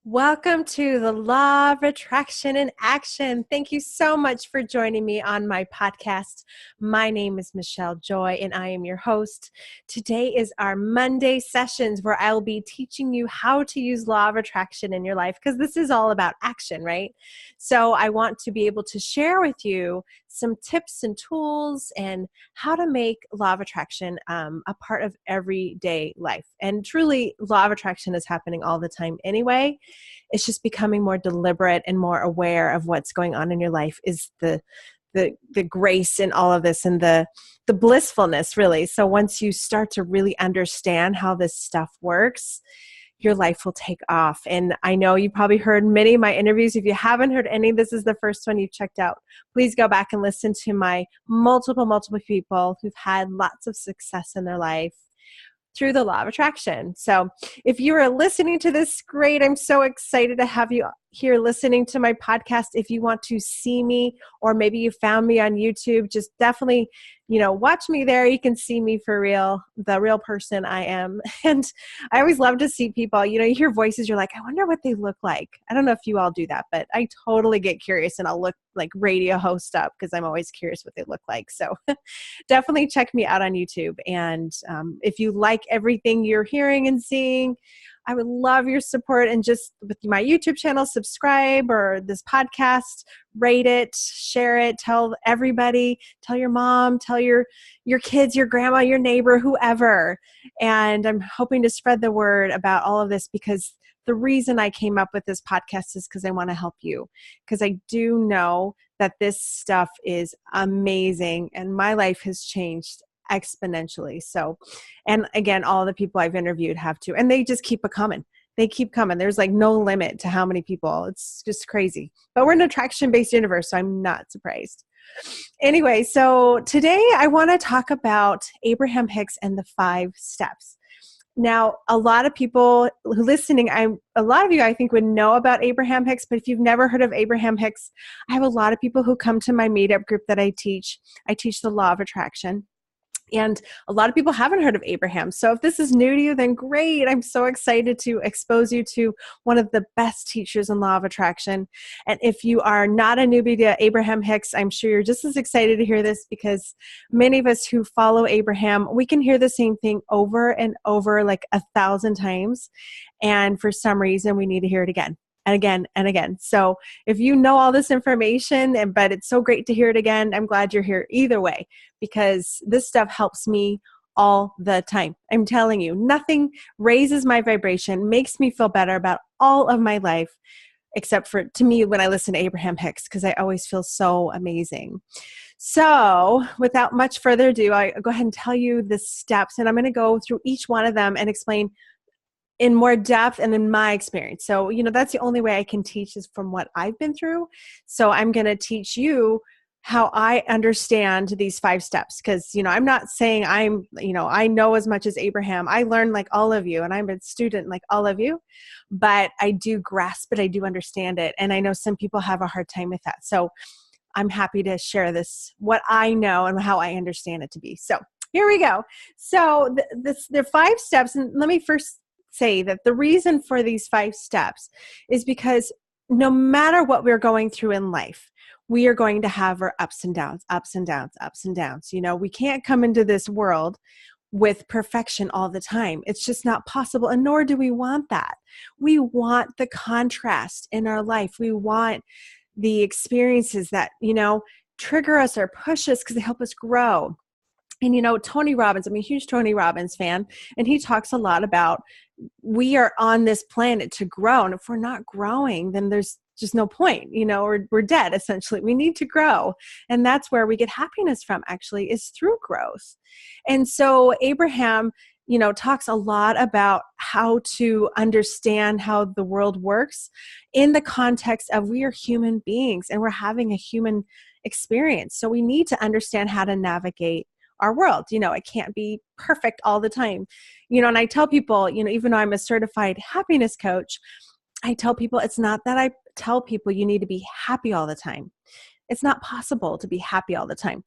Welcome to the Law of Attraction in Action. Thank you so much for joining me on my podcast. My name is Michelle Joy, and I am your host. Today is our Monday sessions where I will be teaching you how to use Law of Attraction in your life, because this is all about action, right? So I want to be able to share with you some tips and tools and how to make Law of Attraction a part of everyday life. And truly, Law of Attraction is happening all the time anyway. It's just becoming more deliberate and more aware of what's going on in your life is the grace in all of this, and the blissfulness, really. So once you start to really understand how this stuff works, your life will take off. And I know you probably heard many of my interviews. If you haven't heard any, this is the first one you've checked out. Please go back and listen to my multiple people who've had lots of success in their life through the Law of Attraction. So if you are listening to this, great. I'm so excited to have you here listening to my podcast. If you want to see me, or maybe you found me on YouTube, just definitely, watch me there. You can see me for real, the real person I am. And I always love to see people, you hear voices, you're like, I wonder what they look like. I don't know if you all do that, but I totally get curious, and I'll look like radio host up because I'm always curious what they look like. So definitely check me out on YouTube. And if you like everything you're hearing and seeing, I would love your support. And just with my YouTube channel, subscribe, or this podcast, rate it, share it, tell everybody, tell your mom, tell your kids, your grandma, your neighbor, whoever. And I'm hoping to spread the word about all of this, because the reason I came up with this podcast is because I want to help you, because I do know that this stuff is amazing and my life has changed exponentially. So, and again, all the people I've interviewed have too, and they just keep coming. They keep coming. There's like no limit to how many people. It's just crazy. But we're an attraction-based universe, so I'm not surprised. Anyway, so today I want to talk about Abraham-Hicks and the 5 steps. Now, a lot of people who listening, a lot of you I think would know about Abraham-Hicks, but if you've never heard of Abraham-Hicks, I have a lot of people who come to my meetup group that I teach. I teach the Law of Attraction. And a lot of people haven't heard of Abraham. So if this is new to you, then great. I'm so excited to expose you to one of the best teachers in Law of Attraction. And if you are not a newbie to Abraham-Hicks, I'm sure you're just as excited to hear this, because many of us who follow Abraham, we can hear the same thing over and over, like 1,000 times. And for some reason, we need to hear it again and again and again. So if you know all this information, but it's so great to hear it again, I'm glad you're here either way, because this stuff helps me all the time. I'm telling you, nothing raises my vibration, makes me feel better about all of my life, except for, to me, when I listen to Abraham-Hicks, because I always feel so amazing. So without much further ado, I go ahead and tell you the steps, and I'm going to go through each one of them and explain in more depth and in my experience. So, that's the only way I can teach, is from what I've been through. So I'm going to teach you how I understand these 5 steps, because, I'm not saying I know as much as Abraham. I learn like all of you, and I'm a student like all of you, but I do grasp it. I do understand it. And I know some people have a hard time with that. So I'm happy to share this, what I know and how I understand it to be. So here we go. So the 5 steps, and let me first say that the reason for these 5 steps is because no matter what we're going through in life, we are going to have our ups and downs, ups and downs, ups and downs. We can't come into this world with perfection all the time. It's just not possible, and nor do we want that. We want the contrast in our life. We want the experiences that, trigger us or push us because they help us grow. And, Tony Robbins, I'm a huge Tony Robbins fan, and he talks a lot about we are on this planet to grow. And if we're not growing, then there's just no point, we're dead, essentially. We need to grow. And that's where we get happiness from, actually, is through growth. And so Abraham, talks a lot about how to understand how the world works in the context of we are human beings and we're having a human experience. So we need to understand how to navigate our world. It can't be perfect all the time. And I tell people, even though I'm a certified happiness coach, I tell people it's not that I tell people you need to be happy all the time. It's not possible to be happy all the time.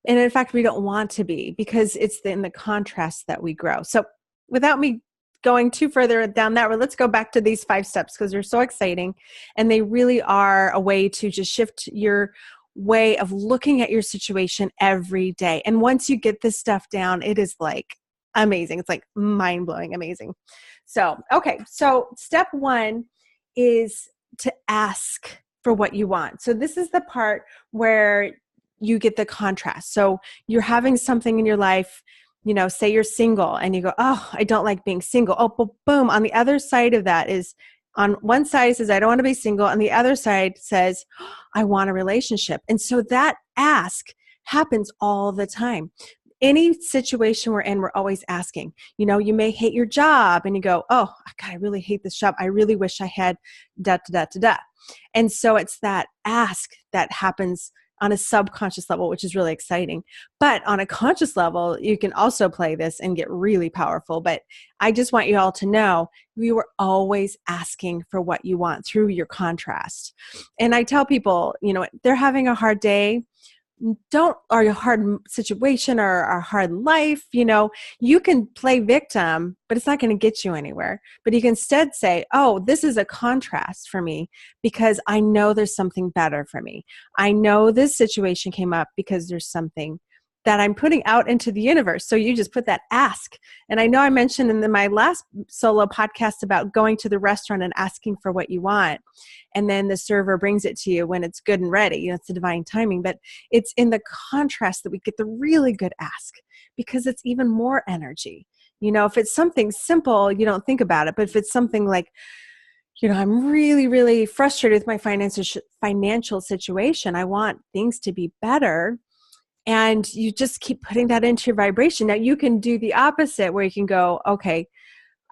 And in fact, we don't want to be, because it's in the contrast that we grow. So without me going too further down that road, let's go back to these 5 steps because they're so exciting. And they really are a way to just shift your way of looking at your situation every day. And once you get this stuff down, it is like amazing. It's like mind-blowing amazing. So, okay. So step 1 is to ask for what you want. So this is the part where you get the contrast. So you're having something in your life, say you're single and you go, oh, I don't like being single. Oh, boom. On the other side of that is, on one side says, I don't want to be single. And the other side says, oh, I want a relationship. And so that ask happens all the time. Any situation we're in, we're always asking. You may hate your job and you go, oh, God, I really hate this job. I really wish I had da, da, da, da, da. And so it's that ask that happens on a subconscious level, which is really exciting. But on a conscious level, you can also play this and get really powerful. But I just want you all to know you are always asking for what you want through your contrast. And I tell people, they're having a hard day, or a hard situation or a hard life, you can play victim, but it's not going to get you anywhere. But you can instead say, oh, this is a contrast for me because I know there's something better for me. I know this situation came up because there's something that I'm putting out into the universe. So you just put that ask. And I know I mentioned in my last solo podcast about going to the restaurant and asking for what you want. And then the server brings it to you when it's good and ready. It's the divine timing. But it's in the contrast that we get the really good ask because it's even more energy. If it's something simple, you don't think about it. But if it's something like, I'm really, really frustrated with my financial situation. I want things to be better. And you just keep putting that into your vibration. Now you can do the opposite where you can go, okay,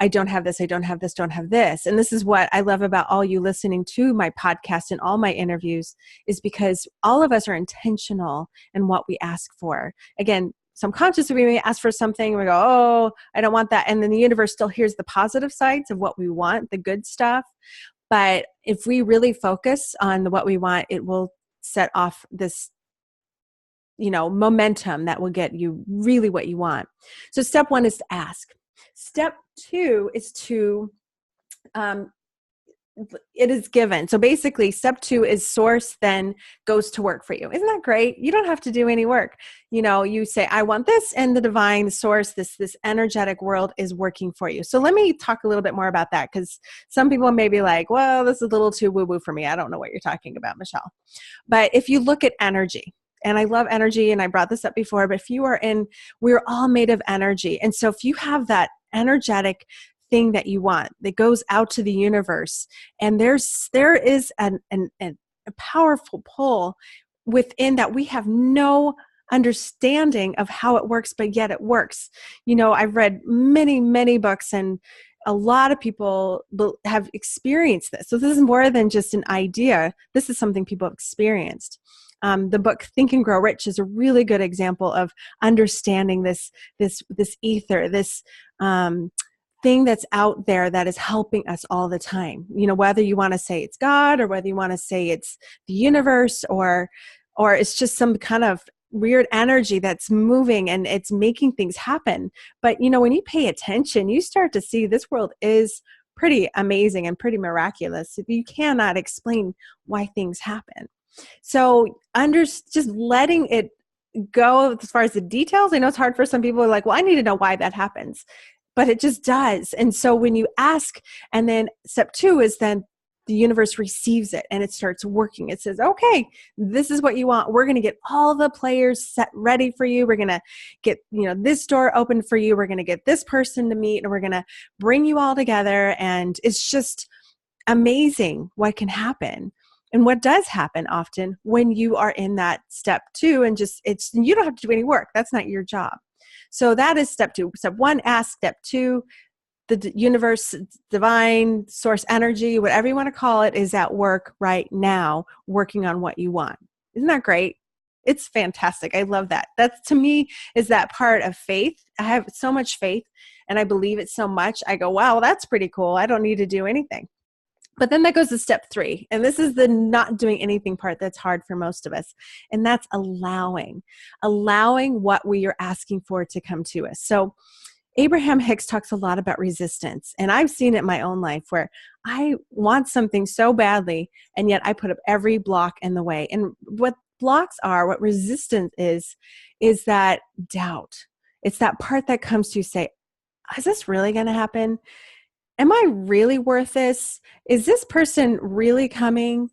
I don't have this, I don't have this, don't have this. And this is what I love about all you listening to my podcast and all my interviews is because all of us are intentional in what we ask for. Again, subconsciously we may ask for something and we go, oh, I don't want that. And then the universe still hears the positive sides of what we want, the good stuff. But if we really focus on what we want, it will set off this momentum that will get you really what you want. So step 1 is to ask. Step 2 is to, it is given. So basically step 2 is source then goes to work for you. Isn't that great? You don't have to do any work. You say, I want this, and the divine source, this energetic world is working for you. So let me talk a little bit more about that because some people may be like, well, this is a little too woo-woo for me. I don't know what you're talking about, Michelle. But if you look at energy, and I love energy, and I brought this up before, but we're all made of energy. And so if you have that energetic thing that you want that goes out to the universe, and there is a powerful pull within that we have no understanding of how it works, but yet it works. I've read many, many books, and a lot of people have experienced this. So this is more than just an idea. This is something people have experienced. The book Think and Grow Rich is a really good example of understanding this ether, this thing that's out there that is helping us all the time. Whether you want to say it's God or whether you want to say it's the universe or it's just some kind of weird energy that's moving and it's making things happen. But when you pay attention, you start to see this world is pretty amazing and pretty miraculous. You cannot explain why things happen. So just letting it go as far as the details. I know it's hard for some people, like, well, I need to know why that happens, but it just does. And so when you ask, and then step 2 is then the universe receives it and it starts working. It says, okay, this is what you want. We're going to get all the players set ready for you. We're going to get, this door open for you. We're going to get this person to meet, and we're going to bring you all together. And it's just amazing what can happen. And what does happen often when you are in that step 2 and you don't have to do any work. That's not your job. So that is step 2. Step 1, ask. Step 2, the universe, divine source energy, whatever you want to call it, is at work right now, working on what you want. Isn't that great? It's fantastic. I love that. That to me is that part of faith. I have so much faith and I believe it so much. I go, wow, that's pretty cool. I don't need to do anything. But then that goes to step 3. And this is the not doing anything part that's hard for most of us. And that's allowing what we are asking for to come to us. So Abraham-Hicks talks a lot about resistance, and I've seen it in my own life where I want something so badly, and yet I put up every block in the way. And what blocks are, what resistance is that doubt. It's that part that comes to say, is this really going to happen? Am I really worth this? Is this person really coming?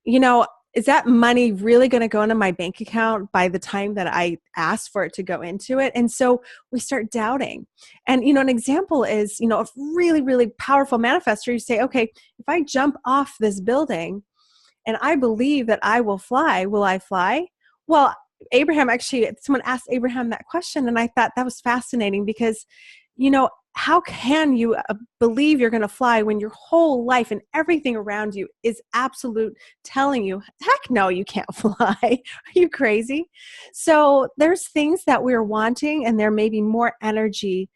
You know, is that money really going to go into my bank account by the time that I asked for it to go into it? And so we start doubting. And, an example is, a really, really powerful manifestor. You say, okay, if I jump off this building and I believe that I will fly, will I fly? Well, someone asked Abraham that question, and I thought that was fascinating because, how can you believe you're going to fly when your whole life and everything around you is absolute telling you, heck no, you can't fly. Are you crazy? So there's things that we're wanting, and there may be more energy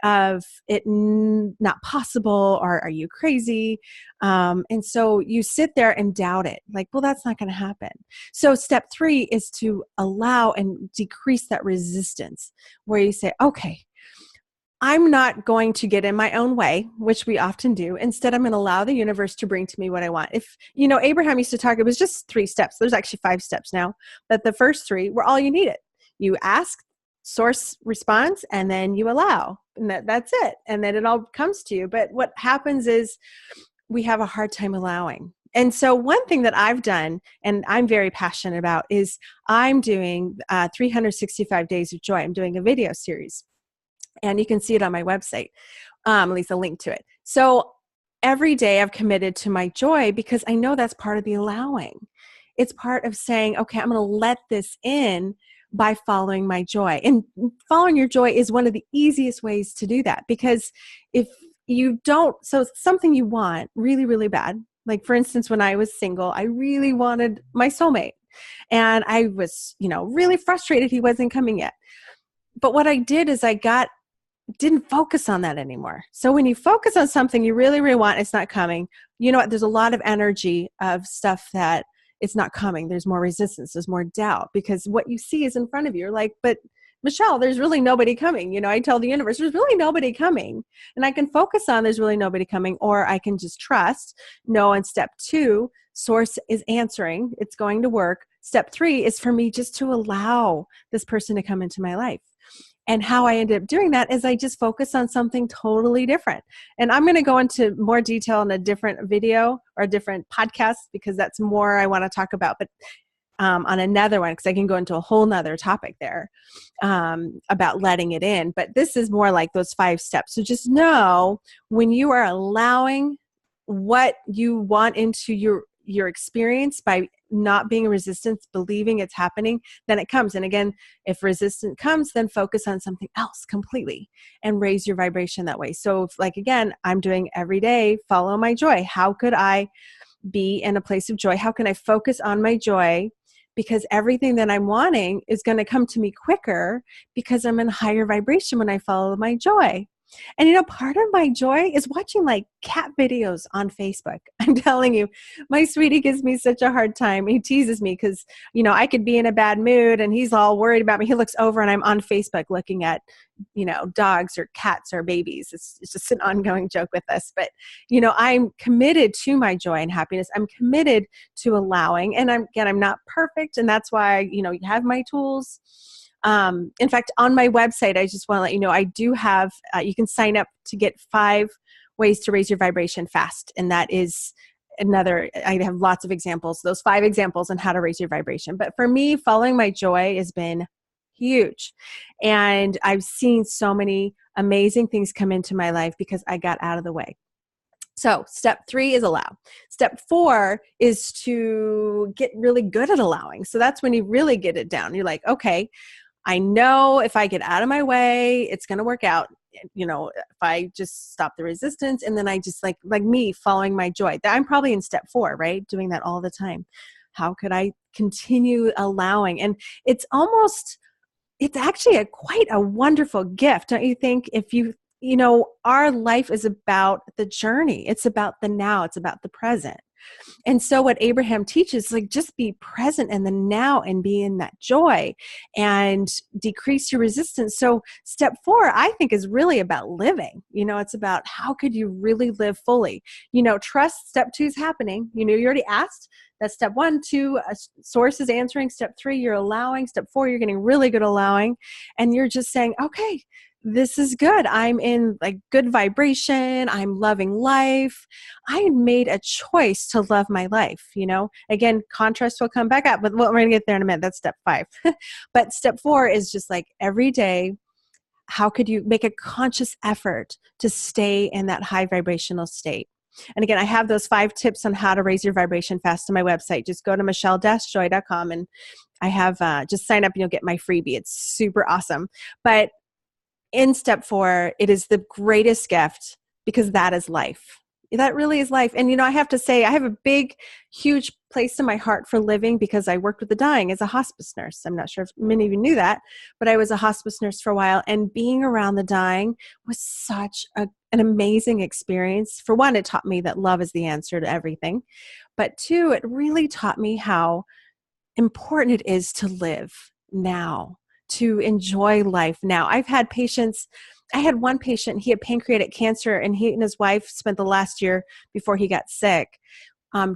of it not possible, or are you crazy? And so you sit there and doubt it. Like, well, that's not going to happen. So step 3 is to allow and decrease that resistance, where you say, okay, I'm not going to get in my own way, which we often do. Instead, I'm going to allow the universe to bring to me what I want. If, Abraham used to talk, it was just 3 steps. There's actually 5 steps now, but the first 3 were all you needed. You ask, source response, and then you allow, and that's it. And then it all comes to you. But what happens is we have a hard time allowing. And so one thing that I've done, and I'm very passionate about, is I'm doing 365 Days of Joy. I'm doing a video series. And you can see it on my website, at least a link to it. So every day I've committed to my joy because I know that's part of the allowing. It's part of saying, okay, I'm going to let this in by following my joy. And following your joy is one of the easiest ways to do that, because if you don't, so something you want really, really bad. Like, for instance, when I was single, I really wanted my soulmate, and I was, really frustrated he wasn't coming yet. But what I did is didn't focus on that anymore. So when you focus on something you really, really want, it's not coming. You know what? There's a lot of energy of stuff that it's not coming. There's more resistance. There's more doubt, because what you see is in front of you. You're like, but Michelle, there's really nobody coming. I tell the universe, there's really nobody coming. And I can focus on there's really nobody coming, or I can just trust. No, and step 2, source is answering. It's going to work. Step 3 is for me just to allow this person to come into my life. And how I ended up doing that is I just focus on something totally different. And I'm going to go into more detail in a different video or a different podcast, because that's more I want to talk about, but on another one, because I can go into a whole nother topic there about letting it in. But this is more like those 5 steps. So just know, when you are allowing what you want into your experience by not being a resistance, believing it's happening, then it comes. And again, if resistance comes, then focus on something else completely and raise your vibration that way. So again, I'm doing every day, follow my joy. How could I be in a place of joy? How can I focus on my joy? Because everything that I'm wanting is going to come to me quicker, because I'm in a higher vibration when I follow my joy. And part of my joy is watching cat videos on Facebook. I'm telling you, my sweetie gives me such a hard time. He teases me because, I could be in a bad mood and he's all worried about me. He looks over and I'm on Facebook looking at, dogs or cats or babies. It's just an ongoing joke with us. But, I'm committed to my joy and happiness. I'm committed to allowing. And I'm not perfect. And that's why, you have my tools. In fact, on my website, I just want to let you know, I do have, you can sign up to get 5 ways to raise your vibration fast. And that is I have lots of examples, those 5 examples on how to raise your vibration. But for me, following my joy has been huge. And I've seen so many amazing things come into my life because I got out of the way. So step 3 is allow. Step 4 is to get really good at allowing. So that's when you really get it down. You're like, okay, I know if I get out of my way, it's going to work out. If I just stop the resistance, and then I just like me following my joy. I'm probably in step 4, right? Doing that all the time. How could I continue allowing? And it's actually quite a wonderful gift, don't you think? If our life is about the journey. It's about the now. It's about the present. And so what Abraham teaches, like, just be present in the now and be in that joy and decrease your resistance. So step 4, I think, is really about living. It's about how could you really live fully? Trust. Step 2 is happening. You already asked. That's step 1. 2, source is answering. Step 3, you're allowing. Step 4, you're getting really good allowing. And you're just saying, okay, this is good. I'm in like good vibration. I'm loving life. I made a choice to love my life. Again, contrast will come back up, but we're going to get there in a minute. That's step 5. But step 4 is just like every day, how could you make a conscious effort to stay in that high vibrational state? And again, I have those 5 tips on how to raise your vibration fast on my website. Just go to michelle-joy.com and I have, just sign up and you'll get my freebie. It's super awesome. But in step 4, it is the greatest gift because that is life. That really is life. And, I have to say, I have a big, huge place in my heart for living because I worked with the dying as a hospice nurse. I'm not sure if many of you knew that, but I was a hospice nurse for a while. And being around the dying was such an amazing experience. For one, it taught me that love is the answer to everything. But 2, it really taught me how important it is to live now, to enjoy life now. I had one patient, he had pancreatic cancer, and he and his wife spent the last year before he got sick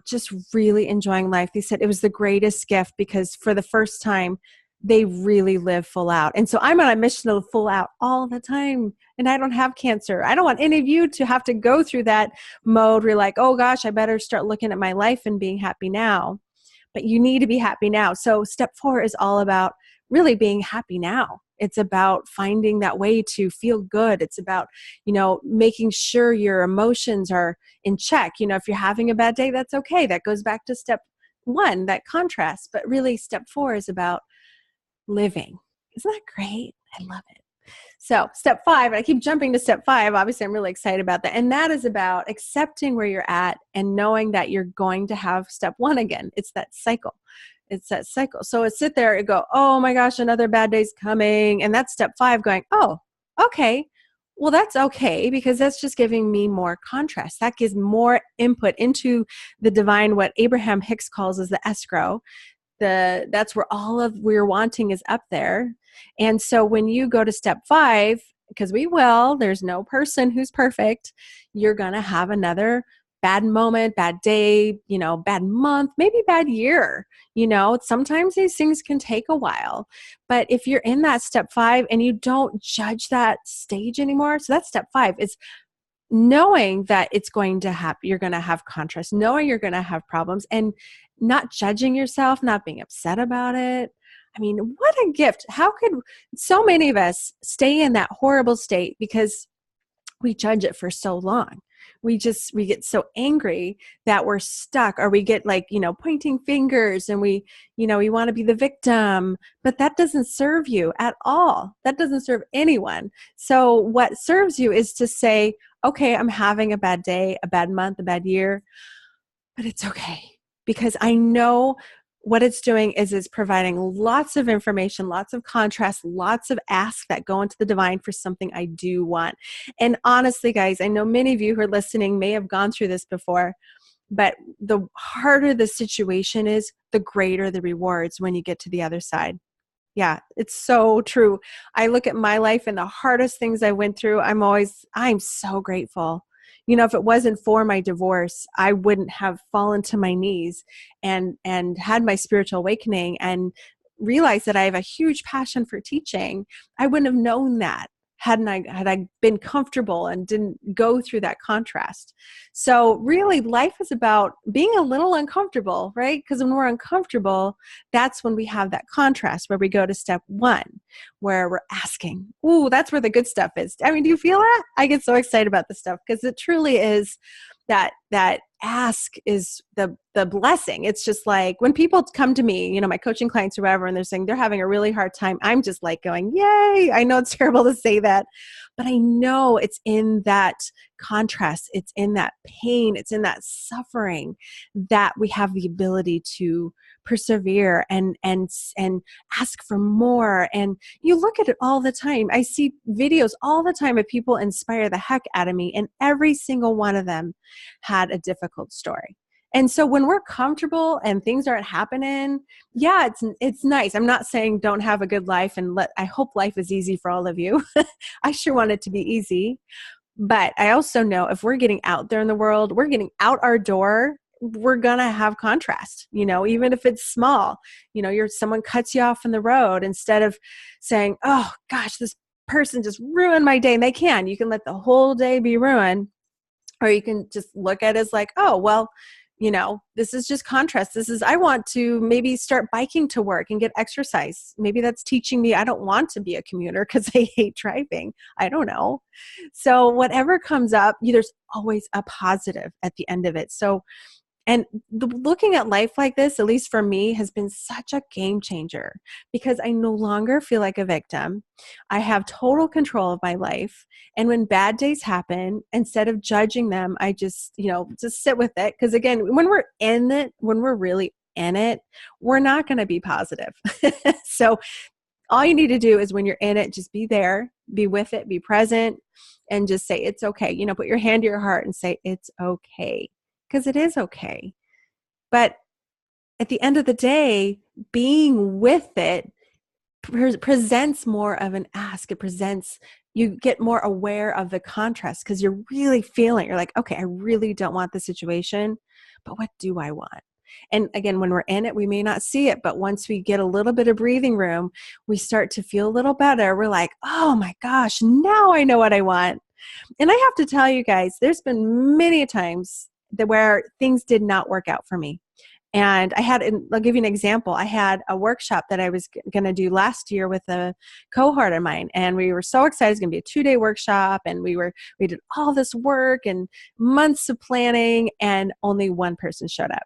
just really enjoying life. They said it was the greatest gift because for the first time, they really live full out. And so I'm on a mission to full out all the time. And I don't have cancer. I don't want any of you to have to go through that mode where you're like, oh gosh, I better start looking at my life and being happy now. But you need to be happy now. So step 4 is all about really being happy now. It's about finding that way to feel good. It's about, making sure your emotions are in check. If you're having a bad day, that's okay. That goes back to step 1, that contrast. But really step 4 is about living. Isn't that great? I love it. So step 5, and I keep jumping to step 5. Obviously, I'm really excited about that. And that is about accepting where you're at and knowing that you're going to have step 1 again. It's that cycle. So it's sit there and go, oh my gosh, another bad day's coming. And that's step 5 going, oh, okay. Well, that's okay because that's just giving me more contrast. That gives more input into the divine, what Abraham-Hicks calls as the escrow. That's where all of we're wanting is up there. And so when you go to step 5, because there's no person who's perfect, you're going to have another bad moment, bad day, bad month, maybe bad year. Sometimes these things can take a while. But if you're in that step 5 and you don't judge that stage anymore, so that's step 5, is knowing that it's going to happen, you're going to have contrast, knowing you're going to have problems and not judging yourself, not being upset about it. I mean, what a gift. How could so many of us stay in that horrible state because we judge it for so long? We get so angry that we're stuck, or we get pointing fingers and we want to be the victim, but that doesn't serve you at all. That doesn't serve anyone. So what serves you is to say, okay, I'm having a bad day, a bad month, a bad year, but it's okay because I know what it's doing is it's providing lots of information, lots of contrast, lots of asks that go into the divine for something I do want. And honestly, guys, I know many of you who are listening may have gone through this before, but the harder the situation is, the greater the rewards when you get to the other side. Yeah, it's so true. I look at my life and the hardest things I went through, I'm so grateful. If it wasn't for my divorce, I wouldn't have fallen to my knees and had my spiritual awakening and realized that I have a huge passion for teaching. I wouldn't have known that had I been comfortable and didn't go through that contrast. So really, life is about being a little uncomfortable, right? Because when we're uncomfortable, that's when we have that contrast where we go to step 1, where we're asking. Ooh, that's where the good stuff is. I mean, do you feel that? I get so excited about this stuff because it truly is that ask is the blessing. It's just like when people come to me, my coaching clients or whatever, and they're saying they're having a really hard time, I'm just like going, yay. I know it's terrible to say that, but I know it's in that contrast. It's in that pain. It's in that suffering that we have the ability to persevere and ask for more. And you look at it all the time. I see videos all the time of people inspire the heck out of me, and every single one of them had a difficult story. And so when we're comfortable and things aren't happening, yeah, it's nice. I'm not saying don't have a good life, and I hope life is easy for all of you. I sure want it to be easy. But I also know if we're getting out there in the world, we're getting out our door, we're going to have contrast, even if it's small. Someone cuts you off in the road, instead of saying, oh gosh, this person just ruined my day. And you can let the whole day be ruined, or you can just look at it as like, oh, well, this is just contrast. I want to maybe start biking to work and get exercise. Maybe that's teaching me I don't want to be a commuter because I hate driving. I don't know. So whatever comes up, there's always a positive at the end of it. So, and looking at life like this, at least for me, has been such a game changer, because I no longer feel like a victim. I have total control of my life. And when bad days happen, instead of judging them, I just sit with it. Because again, when we're in it, when we're really in it, we're not going to be positive. So all you need to do is, when you're in it, just be there, be with it, be present, and just say, it's okay. Put your hand to your heart and say, it's okay. Because it is okay. But at the end of the day, being with it presents more of an ask. You get more aware of the contrast, because you're really feeling, you're like, okay, I really don't want the situation, but what do I want? And again, when we're in it, we may not see it, but once we get a little bit of breathing room, we start to feel a little better. We're like, oh my gosh, now I know what I want. And I have to tell you guys, there's been many times where things did not work out for me. And I'll give you an example. I had a workshop that I was going to do last year with a cohort of mine. And we were so excited. It was going to be a 2-day workshop. And we did all this work and months of planning, and only one person showed up.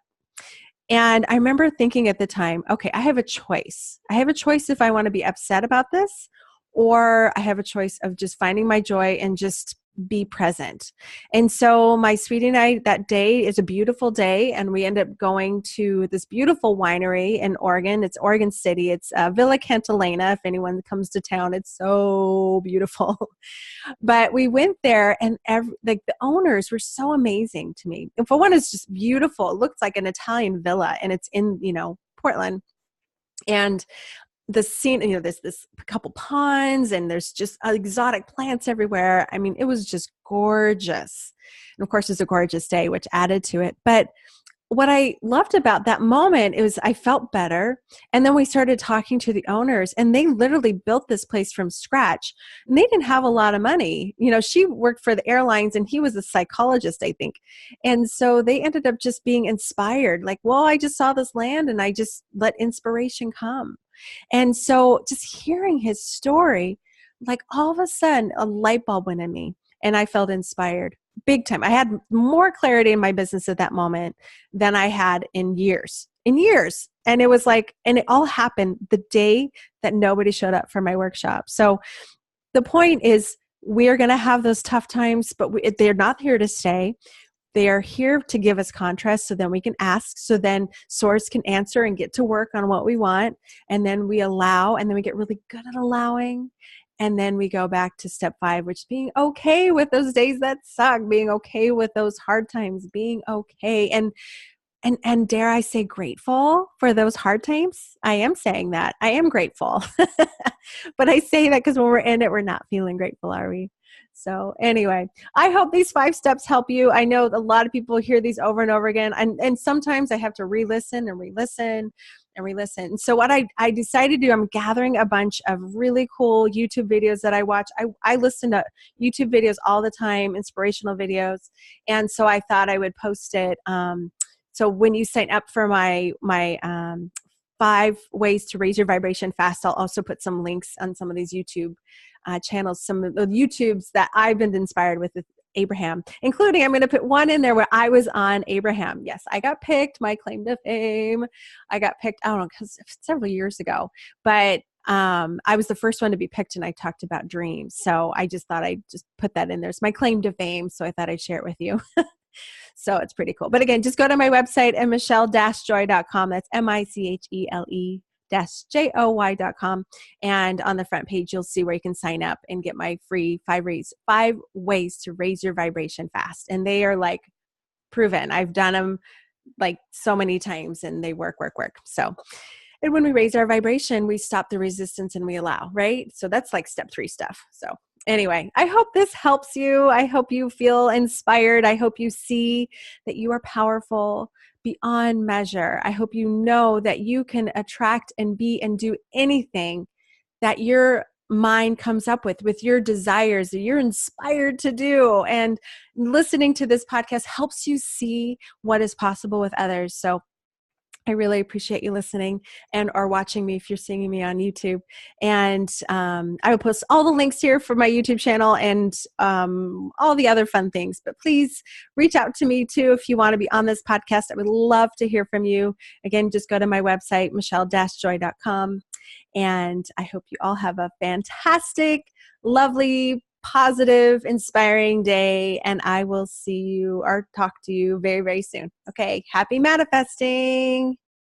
And I remember thinking at the time, okay, I have a choice. I have a choice if I want to be upset about this, or I have a choice of just finding my joy and just be present. And so my sweetie and I, that day is a beautiful day, and we end up going to this beautiful winery in Oregon. It's Oregon City. It's Villa Cantilena. If anyone comes to town, it's so beautiful. But we went there, and the owners were so amazing to me. And for one, it's just beautiful. It looks like an Italian villa, and it's in Portland. And the scene, there's this couple ponds, and there's just exotic plants everywhere. I mean, it was just gorgeous. And of course, it's a gorgeous day, which added to it. But what I loved about that moment is I felt better. And then we started talking to the owners, and they literally built this place from scratch. And they didn't have a lot of money. She worked for the airlines, and he was a psychologist, I think. And so they ended up just being inspired. Like, well, I just saw this land, and I just let inspiration come. And so just hearing his story, like all of a sudden a light bulb went in me, and I felt inspired big time. I had more clarity in my business at that moment than I had in years. And it was like, and it all happened the day that nobody showed up for my workshop. So the point is, we're going to have those tough times, but they're not here to stay. They are here to give us contrast, so then we can ask, so then Source can answer and get to work on what we want. And then we allow, and then we get really good at allowing. And then we go back to step 5, which is being okay with those days that suck, being okay with those hard times, being okay. And dare I say grateful for those hard times? I am saying that. I am grateful. But I say that because when we're in it, we're not feeling grateful, are we? So anyway, I hope these 5 steps help you. I know a lot of people hear these over and over again. And sometimes I have to re-listen and re-listen and re-listen. And so what I decided to do, I'm gathering a bunch of really cool YouTube videos that I watch. I listen to YouTube videos all the time, inspirational videos. And so I thought I would post it. So when you sign up for my 5 ways to raise your vibration fast, I'll also put some links on some of these YouTube channels, some of the YouTubes that I've been inspired with Abraham, including, I'm going to put one in there where I was on Abraham. Yes, I got picked, my claim to fame. I got picked, I don't know, because several years ago, but I was the first one to be picked, and I talked about dreams. So I just thought I'd just put that in there. It's my claim to fame. So I thought I'd share it with you. So it's pretty cool. But again, just go to my website at michelle-joy.com. That's MICHELE-JOY.com. And on the front page, you'll see where you can sign up and get my free 5 ways to raise your vibration fast. And they are like proven. I've done them like so many times, and they work. So, and when we raise our vibration, we stop the resistance and we allow, right? So that's like step 3 stuff. So anyway, I hope this helps you. I hope you feel inspired. I hope you see that you are powerful beyond measure. I hope you know that you can attract and be and do anything that your mind comes up with your desires that you're inspired to do. And listening to this podcast helps you see what is possible with others. So I really appreciate you listening and or watching me if you're seeing me on YouTube. And I will post all the links here for my YouTube channel and all the other fun things. But please reach out to me too if you want to be on this podcast. I would love to hear from you. Again, just go to my website, michelle-joy.com. And I hope you all have a fantastic, lovely, positive, inspiring day. And I will see you or talk to you very, very soon. Okay. Happy manifesting.